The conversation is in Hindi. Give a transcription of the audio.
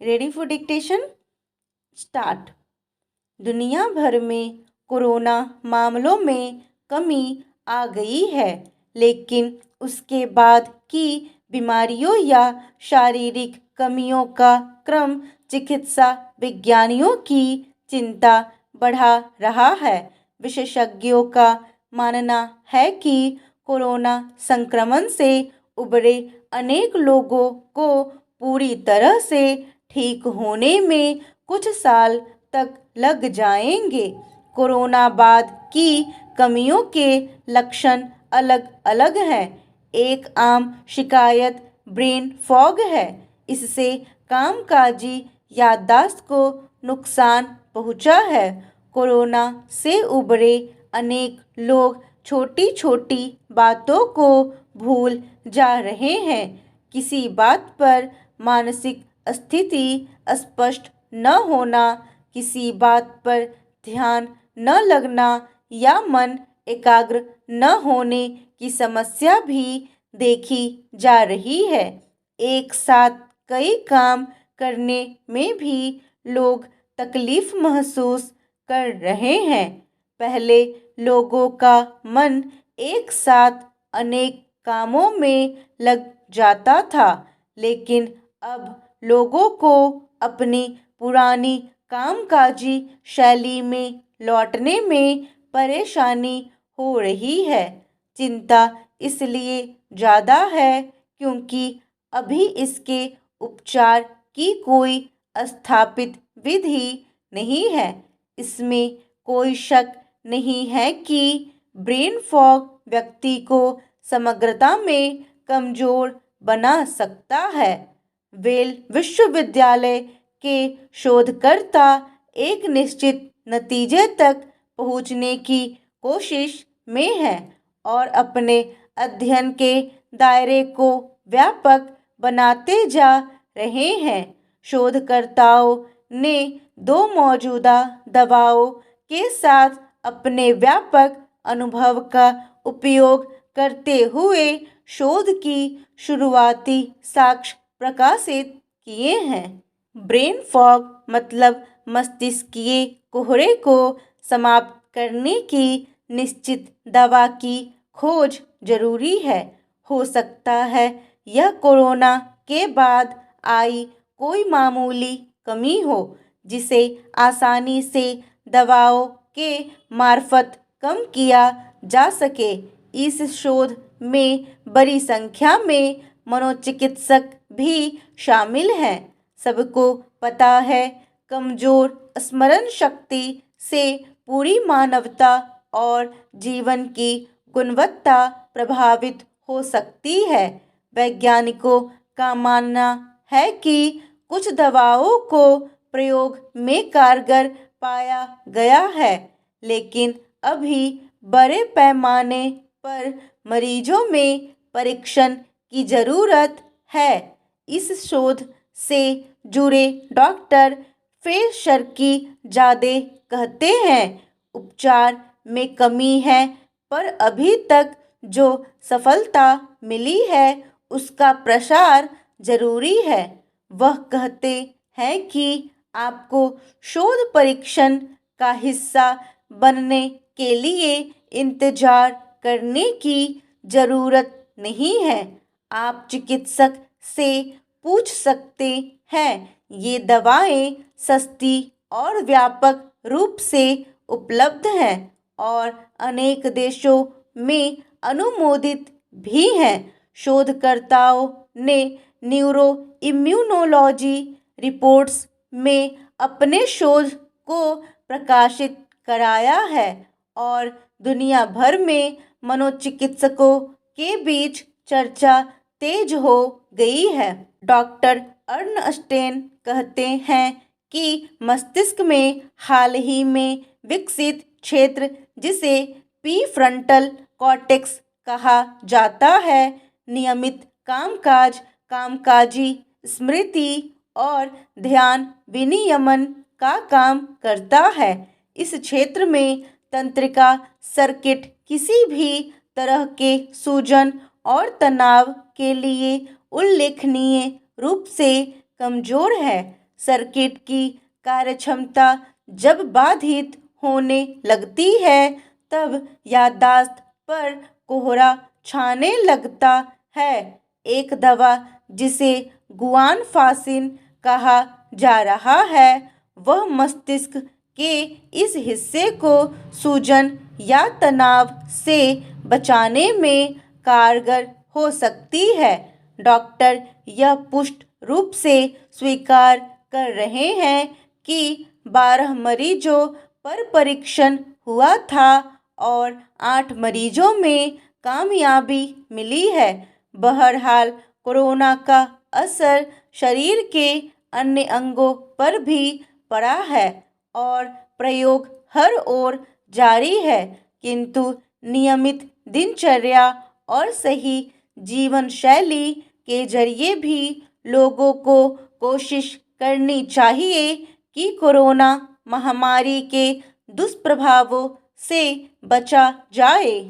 Ready for dictation? स्टार्ट। दुनिया भर में कोरोना मामलों में कमी आ गई है, लेकिन उसके बाद की बीमारियों या शारीरिक कमियों का क्रम चिकित्सा विज्ञानियों की चिंता बढ़ा रहा है। विशेषज्ञों का मानना है कि कोरोना संक्रमण से उबरे अनेक लोगों को पूरी तरह से ठीक होने में कुछ साल तक लग जाएंगे। कोरोना बाद की कमियों के लक्षण अलग अलग हैं। एक आम शिकायत ब्रेन फॉग है। इससे कामकाजी याददाश्त को नुकसान पहुंचा है। कोरोना से उबरे अनेक लोग छोटी छोटी बातों को भूल जा रहे हैं। किसी बात पर मानसिक स्थिति स्पष्ट न होना, किसी बात पर ध्यान न लगना या मन एकाग्र न होने की समस्या भी देखी जा रही है। एक साथ कई काम करने में भी लोग तकलीफ महसूस कर रहे हैं। पहले लोगों का मन एक साथ अनेक कामों में लग जाता था, लेकिन अब लोगों को अपनी पुरानी कामकाजी शैली में लौटने में परेशानी हो रही है। चिंता इसलिए ज़्यादा है क्योंकि अभी इसके उपचार की कोई स्थापित विधि नहीं है। इसमें कोई शक नहीं है कि ब्रेन फॉग व्यक्ति को समग्रता में कमज़ोर बना सकता है। येल विश्वविद्यालय के शोधकर्ता एक निश्चित नतीजे तक पहुंचने की कोशिश में हैं और अपने अध्ययन के दायरे को व्यापक बनाते जा रहे हैं। शोधकर्ताओं ने 2 मौजूदा दवाओं के साथ अपने व्यापक अनुभव का उपयोग करते हुए शोध की शुरुआती साक्ष्य प्रकाशित किए हैं। ब्रेन फॉग मतलब मस्तिष्कीय कोहरे को समाप्त करने की निश्चित दवा की खोज जरूरी है। हो सकता है यह कोरोना के बाद आई कोई मामूली कमी हो, जिसे आसानी से दवाओं के मार्फत कम किया जा सके। इस शोध में बड़ी संख्या में मनोचिकित्सक भी शामिल हैं। सबको पता है, कमजोर स्मरण शक्ति से पूरी मानवता और जीवन की गुणवत्ता प्रभावित हो सकती है। वैज्ञानिकों का मानना है कि कुछ दवाओं को प्रयोग में कारगर पाया गया है, लेकिन अभी बड़े पैमाने पर मरीजों में परीक्षण की ज़रूरत है। इस शोध से जुड़े डॉक्टर फेशर्की ज़्यादा कहते हैं, उपचार में कमी है, पर अभी तक जो सफलता मिली है उसका प्रसार जरूरी है। वह कहते हैं कि आपको शोध परीक्षण का हिस्सा बनने के लिए इंतजार करने की ज़रूरत नहीं है। आप चिकित्सक से पूछ सकते हैं। ये दवाएं सस्ती और व्यापक रूप से उपलब्ध हैं और अनेक देशों में अनुमोदित भी हैं। शोधकर्ताओं ने न्यूरो इम्यूनोलॉजी रिपोर्ट्स में अपने शोध को प्रकाशित कराया है और दुनिया भर में मनोचिकित्सकों के बीच चर्चा तेज हो गई है। डॉक्टर अर्नस्टेन कहते हैं कि मस्तिष्क में हाल ही में विकसित क्षेत्र, जिसे प्रीफ्रंटल कॉर्टेक्स कहा जाता है, नियमित कामकाज, कामकाजी स्मृति और ध्यान विनियमन का काम करता है। इस क्षेत्र में तंत्रिका सर्किट किसी भी तरह के सूजन और तनाव के लिए उल्लेखनीय रूप से कमजोर है। सर्किट की कार्यक्षमता जब बाधित होने लगती है तब याददाश्त पर कोहरा छाने लगता है। एक दवा जिसे गुआनफासिन कहा जा रहा है वह मस्तिष्क के इस हिस्से को सूजन या तनाव से बचाने में कारगर हो सकती है। डॉक्टर यह पुष्ट रूप से स्वीकार कर रहे हैं कि 12 मरीजों पर परीक्षण हुआ था और 8 मरीजों में कामयाबी मिली है। बहरहाल कोरोना का असर शरीर के अन्य अंगों पर भी पड़ा है और प्रयोग हर ओर जारी है, किंतु नियमित दिनचर्या और सही जीवन शैली के जरिए भी लोगों को कोशिश करनी चाहिए कि कोरोना महामारी के दुष्प्रभावों से बचा जाए।